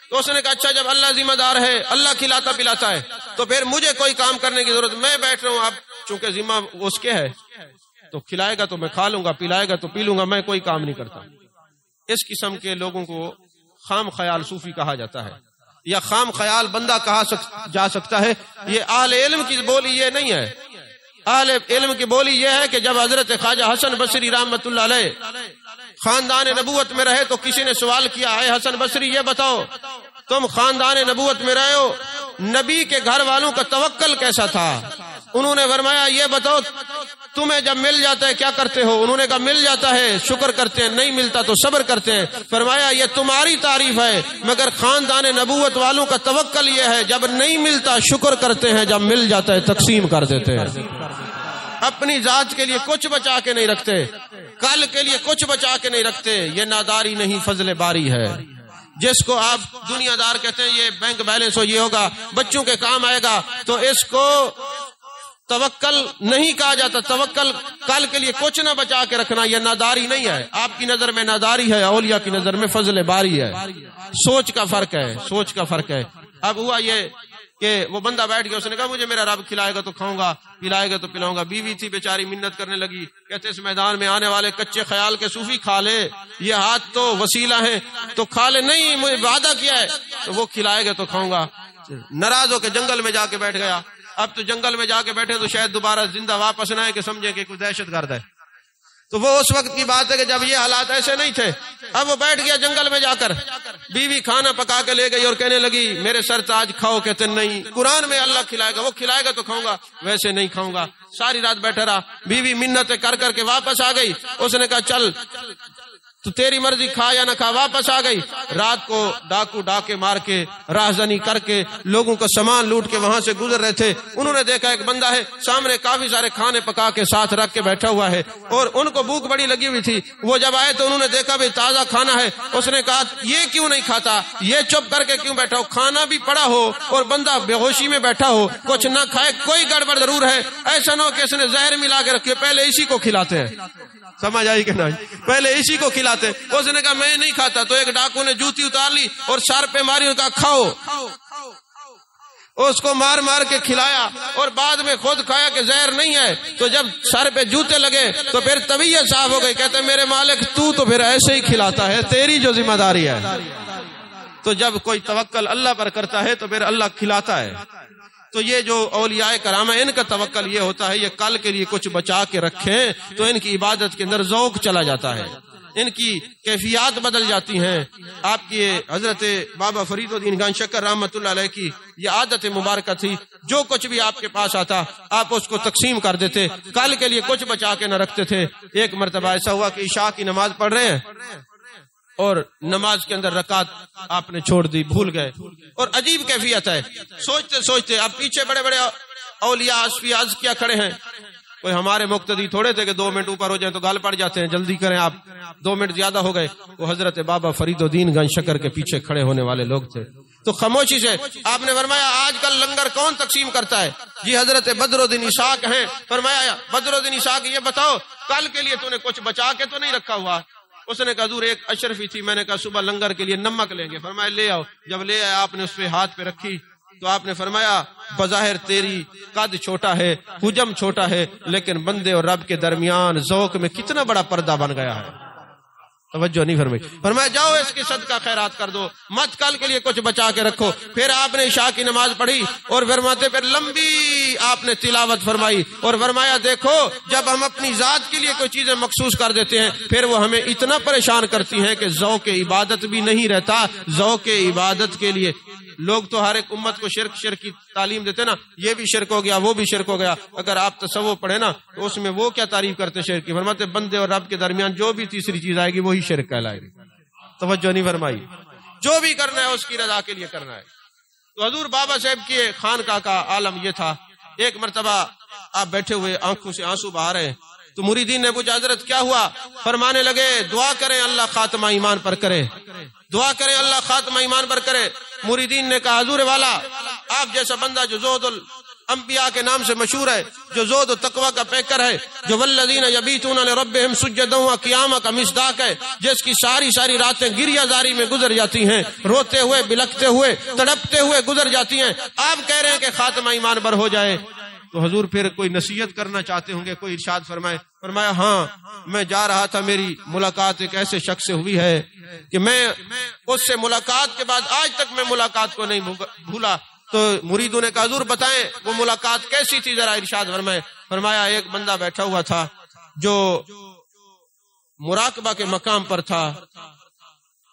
تو اس نے کہا اچھا جب اللہ ذمہ دار ہے، اللہ کھلاتا پلاتا ہے، تو پھر مجھے کوئی کام کرنے کی ضرورت، میں بیٹھ رہا ہوں، اب چونکہ ذمہ اس کے ہے تو کھلائے گا تو میں کھا لوں گا، پلائے گا تو پی لوں گا، میں کوئی کام نہیں کرتا۔ اس قسم کے لوگوں کو خام خیال صوفی کہا جاتا ہے، یا خام خیال بندہ کہا جا سکتا ہے۔ یہ اہل علم کی بولی یہ نہیں ہے۔ اہل علم کی بولی یہ ہے کہ جب حضرت خواجہ حسن بصری رحمۃ اللہ علیہ خاندان نبوت میں رہے تو کسی نے سوال کیا، اے حسن بصری یہ بتاؤ تم خاندان نبوت میں رہے ہو، نبی کے گھر والوں کا توکل کیسا تھا؟ انہوں نے فرمایا یہ بتاؤ تمہیں جب مل جاتا ہے کیا کرتے ہو؟ انہوں نے کہا مل جاتا ہے شکر کرتے ہیں، نہیں ملتا تو صبر کرتے ہیں۔ فرمایا یہ تمہاری تعریف ہے، مگر خاندان نبوت والوں کا توکل یہ ہے جب نہیں ملتا شکر کرتے ہیں، جب مل جاتا ہے تقسیم کر دیتے ہیں۔ اپنی ذات کے لیے کچھ بچا کے نہیں رکھتے، کل کے لیے کچھ بچا کے نہیں رکھتے، یہ ناداری نہیں فضل باری ہے۔ جس کو آپ دنیا دار کہتے ہیں یہ بینک بیلنس ہو، یہ ہوگا، بچوں کے کام آئے گا، تو اس کو توکل نہیں کہا جاتا۔ توکل کل کے لیے کچھ نہ بچا کے رکھنا یہ ناداری نہیں ہے، آپ کی نظر میں ناداری ہے، اولیاء کی نظر میں فضل باری ہے۔ سوچ کا فرق ہے، سوچ کا فرق ہے۔ اب ہوا یہ کہ وہ بندہ بیٹھ گیا، اس نے کہا مجھے میرا رب کھلائے گا تو کھاؤں گا، پلائے گا تو پلاؤں گا۔ بیوی تھی بیچاری منت کرنے لگی، کہتے اس میدان میں آنے والے کچے خیال کے صوفی کھا لے، یہ ہاتھ تو وسیلہ ہے تو کھا لے، نہیں مجھے وعدہ کیا ہے تو وہ کھلائے گا تو کھاؤں گا۔ ناراض ہو کے جنگل میں جا کے بیٹھ گیا۔ اب تو جنگل میں جا کے بیٹھے تو شاید دوبارہ زندہ واپس نہ آئے کہ سمجھے کہ کوئی دہشت گرد ہے۔ تو وہ اس وقت کی بات ہے کہ جب یہ حالات ایسے نہیں تھے۔ اب وہ بیٹھ گیا جنگل میں جا کر، بیوی کھانا پکا کے لے گئی اور کہنے لگی میرے سر تاج کھاؤ، کہتے نہیں، قرآن میں اللہ کھلائے گا، وہ کھلائے گا تو کھاؤں گا، ویسے نہیں کھاؤں گا۔ ساری رات بیٹھا رہا، بیوی منتیں کر کر کے واپس آ گئی۔ اس نے کہا چل تو تیری مرضی، کھا یا نہ کھا۔ واپس آ گئی، رات کو ڈاکو ڈاکے مار کے راہزنی کر کے لوگوں کا سامان لوٹ کے وہاں سے گزر رہے تھے۔ انہوں نے دیکھا ایک بندہ ہے سامنے کافی سارے کھانے پکا کے ساتھ رکھ کے بیٹھا ہوا ہے، اور ان کو بھوک بڑی لگی ہوئی تھی۔ وہ جب آئے تو انہوں نے دیکھا بھی تازہ کھانا ہے۔ اس نے کہا یہ کیوں نہیں کھاتا، یہ چپ کر کے کیوں بیٹھا ہو؟ کھانا بھی پڑا ہو اور بندہ بے ہوشی میں بیٹھا ہو، کچھ نہ کھائے، کوئی گڑبڑ ضرور ہے۔ ایسا نہ ہو کہ اس نے زہر ملا کے رکھے، پہلے اسی کو کھلاتے ہیں۔ سمجھ آئی کہ نہیں؟ پہلے اسی کو کھلاتے۔ اس نے کہا میں نہیں کھاتا، تو ایک ڈاکو نے جوتی اتار لی اور سر پہ ماری اور کہا کھاؤ۔ اس کو مار مار کے کھلایا اور بعد میں خود کھایا کہ زہر نہیں ہے۔ تو جب سر پہ جوتے لگے تو پھر طبیعت صاف ہو گئی، کہتے میرے مالک تو پھر ایسے ہی کھلاتا ہے، تیری جو ذمہ داری ہے۔ تو جب کوئی توکل اللہ پر کرتا ہے تو پھر اللہ کھلاتا ہے۔ تو یہ جو اولیاء کرام ہیں ان کا توکل یہ ہوتا ہے، یہ کل کے لیے کچھ بچا کے رکھیں تو ان کی عبادت کے اندر ذوق چلا جاتا ہے، ان کی کیفیات بدل جاتی ہیں۔ آپ کی حضرت بابا فرید الدین گنج شکر رحمۃ اللہ علیہ کی یہ عادت مبارکہ تھی، جو کچھ بھی آپ کے پاس آتا آپ اس کو تقسیم کر دیتے، کل کے لیے کچھ بچا کے نہ رکھتے تھے۔ ایک مرتبہ ایسا ہوا کہ عشاء کی نماز پڑھ رہے ہیں اور نماز کے اندر رکعت آپ نے چھوڑ دی، بھول گئے، اور عجیب کیفیت ہے۔ سوچتے سوچتے اب پیچھے بڑے بڑے اولیاء اصفیاء کیا کھڑے ہیں، کوئی ہمارے مقتدی تھوڑے تھے کہ 2 منٹ اوپر ہو جائیں تو گال پڑ جاتے ہیں، جلدی کریں آپ، 2 منٹ زیادہ ہو گئے۔ وہ حضرت بابا فرید الدین گنج شکر کے پیچھے کھڑے ہونے والے لوگ تھے۔ تو خاموشی سے آپ نے فرمایا آج کل لنگر کون تقسیم کرتا ہے؟ جی حضرت بدر الدین اسحاق ہیں۔ فرمایا بدر الدین اسحاق یہ بتاؤ کل کے لیے تو نے کچھ بچا کے تو نہیں رکھا ہوا؟ اس نے کہا حضور ایک اشرفی تھی، میں نے کہا صبح لنگر کے لیے نمک لیں گے، فرمایا لے آؤ۔ جب لے آئے آپ نے اس پہ ہاتھ پہ رکھی تو آپ نے فرمایا بظاہر تیری قد چھوٹا ہے، حجم چھوٹا ہے، لیکن بندے اور رب کے درمیان ذوق میں کتنا بڑا پردہ بن گیا ہے۔ توجہ نہیں فرمائی، فرمایا جاؤ اس کی صدقہ خیرات کر دو، مت کل کے لیے کچھ بچا کے رکھو۔ پھر آپ نے عشاء کی نماز پڑھی اور فرماتے پھر لمبی آپ نے تلاوت فرمائی اور فرمایا دیکھو جب ہم اپنی ذات کے لیے کوئی چیزیں مخصوص کر دیتے ہیں پھر وہ ہمیں اتنا پریشان کرتی ہیں کہ ذوق عبادت بھی نہیں رہتا۔ ذوق عبادت کے لیے لوگ تو ہر ایک امت کو شرک کی تعلیم دیتے نا، یہ بھی شرک ہو گیا وہ بھی شرک ہو گیا۔ اگر آپ تصوف پڑھے نا تو اس میں وہ کیا تعریف کرتے شرک کی، فرماتے بندے اور رب کے درمیان جو بھی تیسری چیز آئے گی وہی شرک کہلائے گی۔ توجہ نہیں فرمائی، جو بھی کرنا ہے اس کی رضا کے لیے کرنا ہے۔ تو حضور بابا صاحب کے خانقاہ کا عالم یہ تھا۔ ایک مرتبہ آپ بیٹھے ہوئے آنکھوں سے آنسو بہا رہے ہیں تو مریدین نے پوچھا حضرت کیا ہوا؟ فرمانے لگے دعا کریں اللہ خاتمہ ایمان پر کرے، دعا کریں اللہ خاتمہ ایمان پر کرے۔ مریدین نے کہا حضور والا آپ جیسا بندہ جو انبیاء کے نام سے مشہور ہے، جو زہد و تقوی کا پیکر ہے، جو والذین یبیتون لربہم سجدا و قیاما کا مصداق ہے، جس کی ساری راتیں گریہ زاری میں گزر جاتی ہیں، روتے ہوئے، بلکتے ہوئے، تڑپتے ہوئے گزر جاتی ہیں، آپ کہہ رہے ہیں کہ خاتمہ ایمان پر ہو جائے۔ تو حضور پھر کوئی نصیحت کرنا چاہتے ہوں گے، کوئی ارشاد فرمایا ہاں میں جا رہا تھا، میری ملاقات ایک ایسے شخص سے ہوئی ہے کہ میں اس سے ملاقات کے بعد آج تک میں ملاقات کو نہیں بھولا۔ تو مریدوں نے کہا حضور بتائیں وہ ملاقات کیسی تھی، ذرا ارشاد فرمایا ایک بندہ بیٹھا ہوا تھا جو مراقبہ کے مقام پر تھا،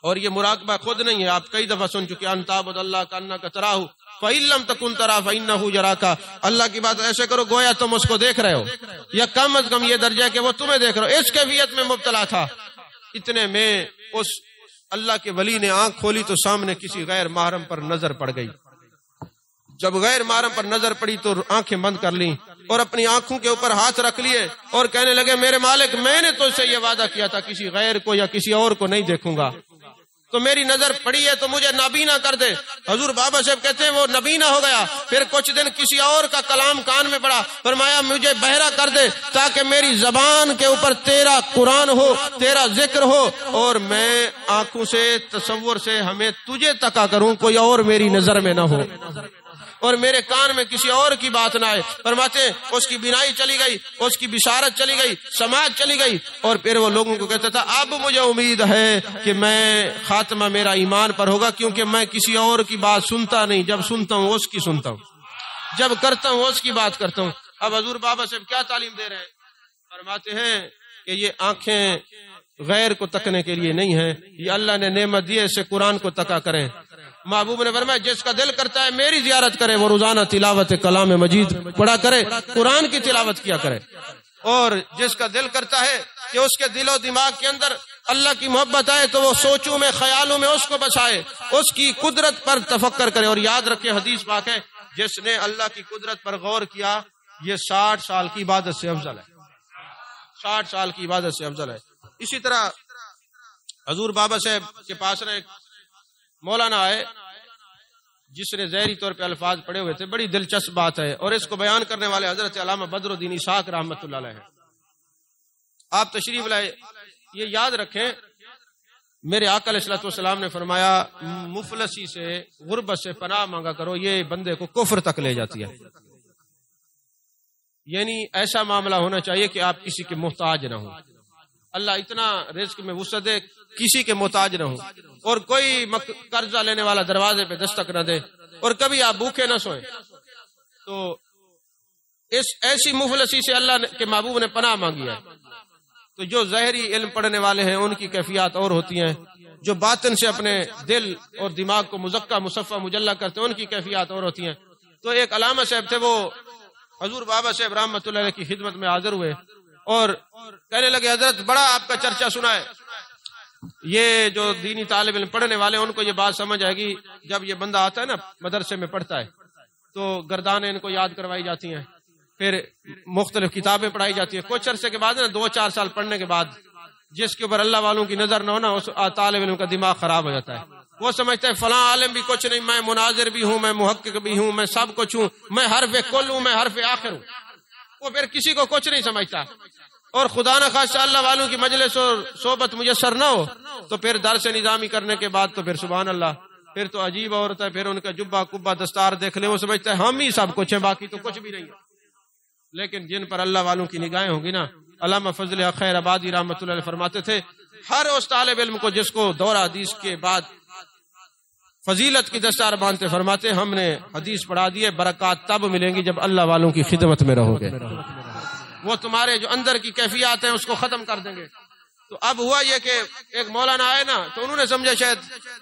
اور یہ مراقبہ خود نہیں ہے، آپ کئی دفعہ سن چکے، ان تعبد اللہ کانک تراہ فإن لم تکن تراہ فإنہ یراک، اللہ کی بات ایسے کرو گویا تم اس کو دیکھ رہے ہو، یا کم از کم یہ درجہ کہ وہ تمہیں دیکھ رہے ہو۔ اس کیفیت میں مبتلا تھا، اتنے میں اس اللہ کے ولی نے آنکھ کھولی تو سامنے کسی غیر محرم پر نظر پڑ گئی۔ جب غیر محرم پر نظر پڑی تو آنکھیں بند کر لیں اور اپنی آنکھوں کے اوپر ہاتھ رکھ لیے اور کہنے لگے میرے مالک میں نے تو سے یہ وعدہ کیا تھا کسی غیر کو یا کسی اور کو نہیں دیکھوں گا، تو میری نظر پڑی ہے تو مجھے نابینا کر دے۔ حضور بابا صاحب کہتے ہیں وہ نابینا ہو گیا، پھر کچھ دن کسی اور کا کلام کان میں پڑا، فرمایا مجھے بہرا کر دے تاکہ میری زبان کے اوپر تیرا قرآن ہو، تیرا ذکر ہو، اور میں آنکھوں سے تصور سے ہمیں تجھے تکا کروں، کوئی اور میری نظر میں نہ ہو، اور میرے کان میں کسی اور کی بات نہ آئے۔ فرماتے ہیں اس کی بینائی چلی گئی، اس کی بشارت چلی گئی، سماعت چلی گئی، اور پھر وہ لوگوں کو کہتا تھا اب مجھے امید ہے کہ میں خاتمہ میرا ایمان پر ہوگا، کیونکہ میں کسی اور کی بات سنتا نہیں، جب سنتا ہوں اس کی سنتا ہوں، جب کرتا ہوں اس کی بات کرتا ہوں۔ اب حضور بابا صاحب کیا تعلیم دے رہے ہیں؟ فرماتے ہیں کہ یہ آنکھیں غیر کو تکنے کے لیے نہیں ہیں، یہ اللہ نے نعمت دی ہے، اسے قرآن کو تکا کریں۔ محبوب نے فرمایا جس کا دل کرتا ہے میری زیارت کرے، وہ روزانہ تلاوت کلام مجید پڑھا کرے، قرآن کی تلاوت کیا کرے، اور جس کا دل کرتا ہے کہ اس کے دل و دماغ کے اندر اللہ کی محبت آئے تو وہ سوچوں میں، خیالوں میں اس کو بسائے، اس کی قدرت پر تفکر کرے۔ اور یاد رکھے حدیث پاک ہے جس نے اللہ کی قدرت پر غور کیا یہ 60 سال کی عبادت سے افضل ہے، 60 سال کی عبادت سے افضل ہے۔ اسی طرح حضور بابا صاحب کے پاس ایک مولانا آئے جس نے ظاہری طور پہ الفاظ پڑے ہوئے تھے، بڑی دلچسپ بات ہے، اور اس کو بیان کرنے والے حضرت علامہ بدر الدین اسحاق رحمۃ اللہ علیہ ہیں۔ آپ تشریف لائے، یہ یاد رکھیں میرے آقا علیہ الصلوۃ والسلام نے فرمایا مفلسی سے، غربت سے پناہ مانگا کرو، یہ بندے کو کفر تک لے جاتی ہے۔ یعنی ایسا معاملہ ہونا چاہیے کہ آپ کسی کے محتاج نہ ہوں، اللہ اتنا رزق میں وسعت دے کسی کے محتاج نہ ہو، اور کوئی قرضہ لینے والا دروازے پہ دستک نہ دے، اور کبھی آپ بھوکے نہ سوئیں۔ تو اس ایسی مفلسی سے اللہ کے محبوب نے پناہ مانگی ہے۔ تو جو ظاہری علم پڑھنے والے ہیں ان کی کیفیات اور ہوتی ہیں، جو باطن سے اپنے دل اور دماغ کو مزکہ مصفہ مجلہ کرتے ہیں ان کی کیفیات اور ہوتی ہیں۔ تو ایک علامہ صاحب تھے، وہ حضور بابا صاحب رحمۃ اللہ علیہ کی خدمت میں حاضر ہوئے اور کہنے لگے حضرت بڑا آپ کا چرچا سنا ہے، یہ جو دینی طالب علم پڑھنے والے ان کو یہ بات سمجھ آئے گی، جب یہ بندہ آتا ہے نا مدرسے میں پڑھتا ہے تو گردانیں ان کو یاد کروائی جاتی ہیں، پھر مختلف کتابیں پڑھائی جاتی ہیں، کچھ عرصے کے بعد نا 2-4 سال پڑھنے کے بعد جس کے اوپر اللہ والوں کی نظر نہ ہونا اس طالب علم کا دماغ خراب ہو جاتا ہے، وہ سمجھتا ہے فلاں عالم بھی کچھ نہیں، میں مناظر بھی ہوں، میں محقق بھی ہوں، میں سب کچھ ہوں، میں حرف کل ہوں، میں حرف آخر ہوں، وہ پھر کسی کو کچھ نہیں سمجھتا، اور خدا نہ خواستہ اللہ والوں کی مجلس اور صحبت میسر نہ ہو تو پھر درس نظامی کرنے کے بعد تو پھر سبحان اللہ، پھر تو عجیب عورت ہے، پھر ان کا جبہ کبہ دستار دیکھ لے وہ سمجھتا ہے ہم ہی سب کچھ ہیں، باقی تو کچھ بھی نہیں ہے۔ لیکن جن پر اللہ والوں کی نگاہیں ہوں گی نا، علامہ فضل خیر آبادی رحمۃ اللہ علیہ فرماتے تھے ہر اس طالب علم کو جس کو دورہ حدیث کے بعد فضیلت کی دستار باندھتے، فرماتے ہم نے حدیث پڑھا دی ہے، برکات تب ملیں گی جب اللہ والوں کی خدمت میں رہو گے، وہ تمہارے جو اندر کی کیفیات ہیں اس کو ختم کر دیں گے۔ تو اب ہوا یہ کہ ایک مولانا آئے نا تو انہوں نے سمجھا شاید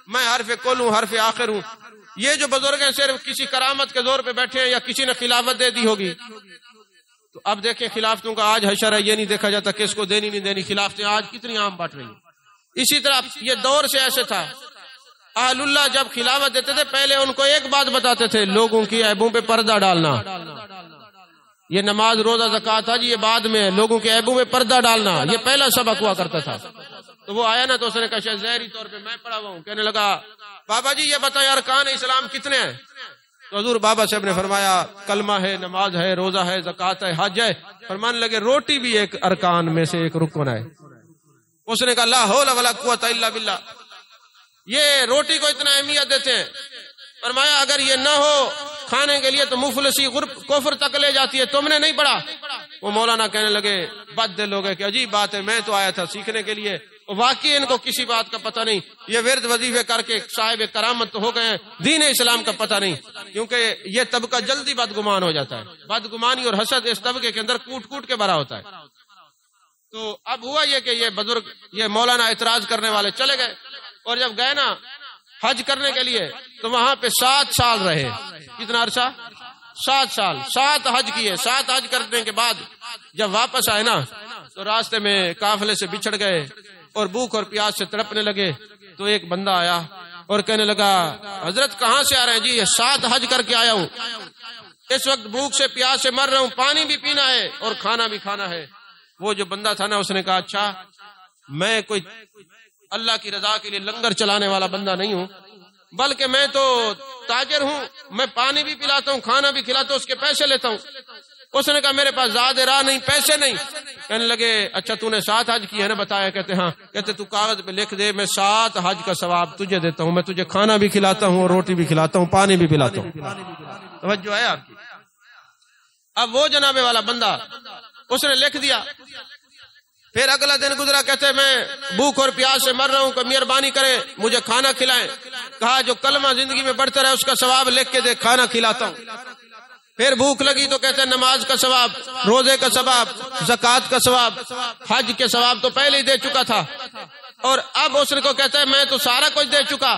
میں حرف کل ہوں، حرف آخر ہوں، یہ جو بزرگ ہیں صرف کسی کرامت کے زور پہ بیٹھے ہیں یا کسی نے خلافت دے دی ہوگی۔ تو اب دیکھیں خلافتوں کا آج حشر ہے، یہ نہیں دیکھا جاتا کس کو دینی نہیں دینی، خلافتیں آج کتنی عام بٹ رہی ہیں۔ اسی طرح یہ دور سے ایسے تھا، اہل اللہ جب خلافت دیتے تھے پہلے ان کو ایک بات بتاتے تھے، لوگوں کی عیبوں پہ پردہ ڈالنا، یہ نماز روزہ زکوٰۃ حج یہ بعد میں، لوگوں کے عیبوں میں پردہ ڈالنا یہ پہلا سبق ہوا کرتا تھا۔ تو وہ آیا نا تو اس نے کہا شاید ظاہری طور پہ میں پڑھا ہوا ہوں، کہنے لگا بابا جی یہ بتائیں ارکان اسلام کتنے ہیں؟ تو حضور بابا صاحب نے فرمایا کلمہ ہے، نماز ہے، روزہ ہے، زکوٰۃ ہے، حج ہے، فرمانے لگے روٹی بھی ایک ارکان میں سے ایک رکن ہے۔ اس نے کہا لا حول ولا قوت الا باللہ، یہ روٹی کو اتنا اہمیت دیتے ہیں۔ فرمایا اگر یہ نہ ہو کھانے کے لیے تو مفلسی کفر تک لے جاتی ہے، تم نے نہیں پڑھا؟ وہ مولانا کہنے لگے بد دل ہو گئے کہ عجیب بات ہے، میں تو آیا تھا سیکھنے کے لیے، واقعی ان کو کسی بات کا پتہ نہیں، یہ ورد وظیفے کر کے صاحب کرامت تو ہو گئے ہیں، دین اسلام کا پتہ نہیں، کیونکہ یہ طبقہ جلدی بدگمان ہو جاتا ہے، بدگمانی اور حسد اس طبقے کے اندر کوٹ کوٹ کے بھرا ہوتا ہے۔ تو اب ہوا یہ کہ یہ بزرگ، یہ مولانا اعتراض کرنے والے چلے گئے، اور جب گئے نا حج کرنے کے لیے تو وہاں پہ 7 سال رہے۔ کتنا عرصہ؟ 7 سال، 7 حج کیے۔ 7 حج کرنے کے بعد جب واپس آئے نا تو راستے میں قافلے سے بچھڑ گئے اور بھوک اور پیاس سے تڑپنے لگے۔ تو ایک بندہ آیا اور کہنے لگا حضرت کہاں سے آ رہے ہیں؟ جی 7 حج کر کے آیا ہوں، اس وقت بھوک سے پیاس سے مر رہا ہوں، پانی بھی پینا ہے اور کھانا بھی کھانا ہے۔ وہ جو بندہ تھا نا اس نے کہا اچھا میں کوئی اللہ کی رضا کے لیے لنگر چلانے والا بندہ نہیں ہوں، بلکہ میں تو تاجر ہوں، میں پانی بھی پلاتا ہوں، کھانا بھی کھلاتا ہوں، اس کے پیسے لیتا ہوں۔ اس نے کہا میرے پاس زاد راہ نہیں، پیسے نہیں۔ کہنے لگے اچھا تو نے 7 حج کی ہے نا؟ بتایا۔ کہتے ہاں۔ کہتے تو کاغذ پہ لکھ دے میں 7 حج کا ثواب تجھے دیتا ہوں، میں تجھے کھانا بھی کھلاتا ہوں اور روٹی بھی کھلاتا ہوں، پانی بھی پلاتا ہوں۔ توجہ ہے آپ کی؟ اب وہ جناب والا بندہ اس نے لکھ دیا۔ پھر اگلا دن گزرا، کہتے میں بھوک اور پیاس سے مر رہا ہوں، کہ مہربانی کرے مجھے کھانا کھلائیں۔ کہا جو کلمہ زندگی میں پڑھتا رہے اس کا ثواب لکھ کے دے، کھانا کھلاتا ہوں۔ پھر بھوک لگی تو کہتے نماز کا ثواب، روزے کا ثواب، زکوٰۃ کا ثواب، حج کے ثواب تو پہلے ہی دے چکا تھا، اور اب اس کو کہتا ہے میں تو سارا کچھ دے چکا،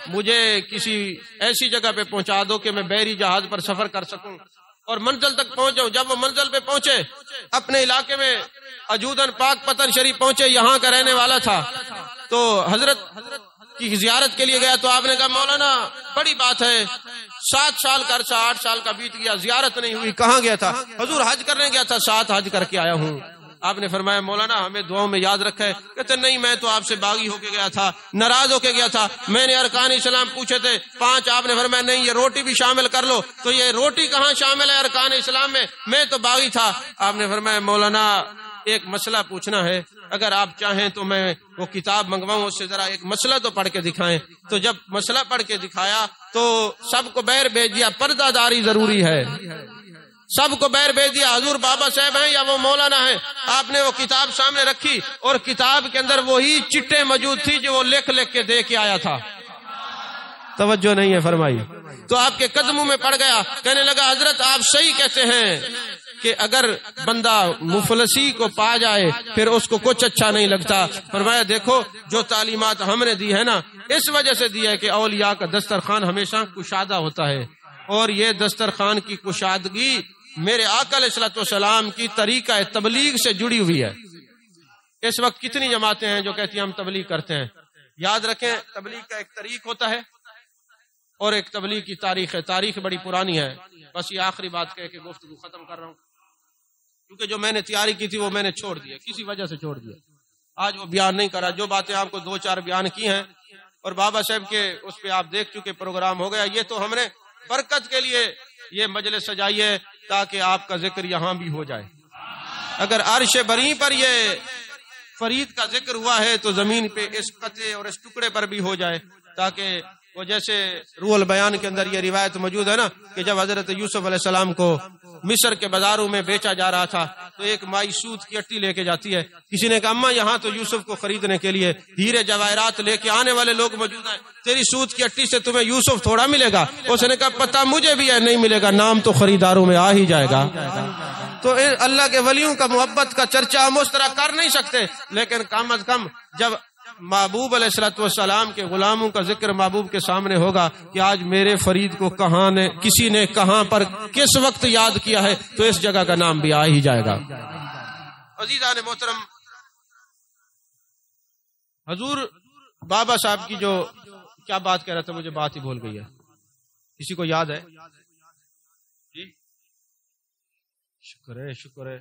مجھے کسی ایسی جگہ پہ پہنچا دو کہ میں بحری جہاز پر سفر کر سکوں اور منزل تک پہنچ جاؤں۔ جب وہ منزل پہ پہنچے، اپنے علاقے میں اجودن پاک پتن شریف پہنچے، یہاں کا رہنے والا تھا، تو حضرت کی زیارت کے لیے گیا تو آپ نے کہا مولانا بڑی بات ہے، 7 سال کا عرصہ 8 سال کا بیت گیا، زیارت نہیں ہوئی، کہاں گیا تھا؟ حضور حج کرنے گیا تھا، 7 حج کر کے آیا ہوں۔ آپ نے فرمایا مولانا ہمیں دعاؤں میں یاد رکھا ہے۔ کہتے نہیں میں تو آپ سے باغی ہو کے گیا تھا، ناراض ہو کے گیا تھا، میں نے ارکان اسلام پوچھے تھے 5، آپ نے فرمایا نہیں یہ روٹی بھی شامل کر لو، تو یہ روٹی کہاں شامل ہے ارکان اسلام میں تو باغی تھا۔ آپ نے فرمایا مولانا ایک مسئلہ پوچھنا ہے، اگر آپ چاہیں تو میں وہ کتاب منگواؤں، اس سے ذرا ایک مسئلہ تو پڑھ کے دکھائیں۔ تو جب مسئلہ پڑھ کے دکھایا تو سب کو باہر بھیج دیا، پردہ داری ضروری ہے، سب کو باہر بھیج دیا، حضور بابا صاحب ہیں یا وہ مولانا ہیں۔ آپ نے وہ کتاب سامنے رکھی اور کتاب کے اندر وہی چٹیں موجود تھی جو وہ لکھ لکھ کے دے کے آیا تھا۔ توجہ نہیں ہے فرمائی؟ تو آپ کے قدموں میں پڑ گیا، کہنے لگا حضرت آپ صحیح کہتے ہیں کہ اگر بندہ مفلسی کو پا جائے پھر اس کو کچھ اچھا نہیں لگتا۔ فرمایا دیکھو جو تعلیمات ہم نے دی ہے نا، اس وجہ سے دی ہے کہ اولیاء کا دسترخوان ہمیشہ کشادہ ہوتا ہے، اور یہ دسترخوان کی کشادگی میرے آقا علیہ الصلوۃ والسلام کی طریقہ تبلیغ سے جڑی ہوئی ہے۔ اس وقت کتنی جماعتیں ہیں جو کہتی ہیں ہم تبلیغ کرتے ہیں؟ یاد رکھیں تبلیغ کا ایک طریق ہوتا ہے اور ایک تبلیغ کی تاریخ ہے، تاریخ بڑی پرانی ہے۔ بس یہ آخری بات کہہ کے گفتگو ختم کر رہا ہوں، کیونکہ جو میں نے تیاری کی تھی وہ میں نے چھوڑ دیا، کسی وجہ سے چھوڑ دیا، آج وہ بیان نہیں کرا۔ جو باتیں آپ کو 2-4 بیان کی ہیں اور بابا صاحب کے اس پہ آپ دیکھ چکے، پروگرام ہو گیا۔ یہ تو ہم نے برکت کے لیے یہ مجلس سجائی ہے تاکہ آپ کا ذکر یہاں بھی ہو جائے۔ اگر عرش بری پر یہ فرید کا ذکر ہوا ہے تو زمین پہ اس قطعے اور اس ٹکڑے پر بھی ہو جائے، تاکہ وہ جیسے روح البیان کے اندر یہ روایت موجود ہے نا کہ جب حضرت یوسف علیہ السلام کو مصر کے بازاروں میں بیچا جا رہا تھا تو ایک مائی سود کی اٹی لے کے جاتی ہے، کسی نے کہا اماں یہاں تو یوسف کو خریدنے کے لیے ہیرے جواہرات لے کے آنے والے لوگ موجود ہیں، تیری سود کی اٹی سے تمہیں یوسف تھوڑا ملے گا؟ اس نے کہا پتہ مجھے بھی ہے نہیں ملے گا، نام تو خریداروں میں آ ہی جائے گا۔ تو اللہ کے ولیوں کا محبت کا چرچہ ہم اس طرح کر نہیں سکتے، لیکن کم از کم جب محبوب علیہ الصلوۃ والسلام کے غلاموں کا ذکر محبوب کے سامنے ہوگا کہ آج میرے فرید کو کہاں نے کسی نے کہاں پر کس وقت یاد کیا ہے تو اس جگہ کا نام بھی آ ہی جائے گا۔ عزیزان محترم، حضور بابا صاحب کی جو کیا بات کہہ رہا تھا، مجھے بات ہی بھول گئی ہے، کسی کو یاد ہے؟ جی شکر ہے۔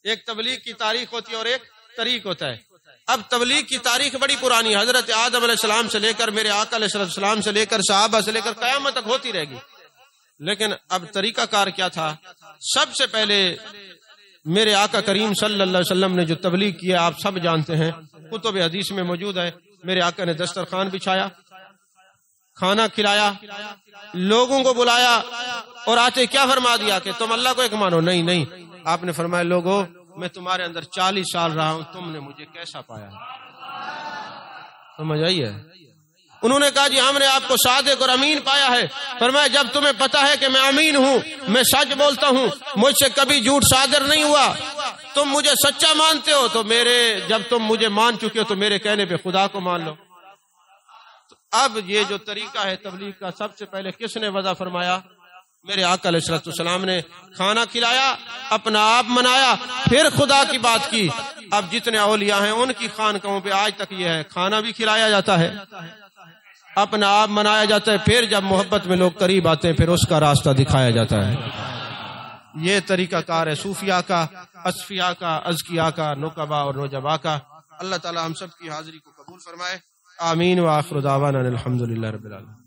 ایک تبلیغ کی تاریخ ہوتی ہے اور ایک طریق ہوتا ہے۔ اب تبلیغ کی تاریخ بڑی پرانی ہے، حضرت آدم علیہ السلام سے لے کر میرے آقا علیہ السلام سے لے کر صحابہ سے لے کر قیامت تک ہوتی رہے گی۔ لیکن اب طریقہ کار کیا تھا؟ سب سے پہلے میرے آقا کریم صلی اللہ علیہ وسلم نے جو تبلیغ کیا آپ سب جانتے ہیں، کتب حدیث میں موجود ہے۔ میرے آقا نے دسترخوان بچھایا، کھانا کھلایا، لوگوں کو بلایا، اور آتے کیا فرما دیا کہ تم اللہ کو ایک مانو؟ نہیں، آپ نے فرمایا لوگوں میں تمہارے اندر 40 سال رہا ہوں، تم نے مجھے کیسا پایا؟ سمجھ آئی ہے؟ انہوں نے کہا جی ہم نے آپ کو صادق اور امین پایا ہے۔ فرمایا جب تمہیں پتا ہے کہ میں امین ہوں، میں سچ بولتا ہوں، مجھ سے کبھی جھوٹ صادر نہیں ہوا، تم مجھے سچا مانتے ہو، تو جب تم مجھے مان چکے ہو تو میرے کہنے پہ خدا کو مان لو۔ اب یہ جو طریقہ ہے تبلیغ کا، سب سے پہلے کس نے وضع فرمایا؟ میرے آقا علیہ السلام نے کھانا کھلایا، اپنا آپ منایا، پھر خدا کی بات کی۔ اب جتنے اولیاء ہیں ان کی خانقاہوں پہ آج تک یہ ہے، کھانا بھی کھلایا جاتا ہے، اپنا آپ منایا جاتا ہے، پھر جب محبت میں لوگ قریب آتے ہیں پھر اس کا راستہ دکھایا جاتا ہے۔ یہ طریقہ کار ہے صوفیاء کا، اصفیاء کا، ازکیاء کا، نقبا اور نجبا کا۔ اللہ تعالی ہم سب کی حاضری کو قبول فرمائے، آمین۔ وآخر دعوانا الحمدللہ رب العالمین۔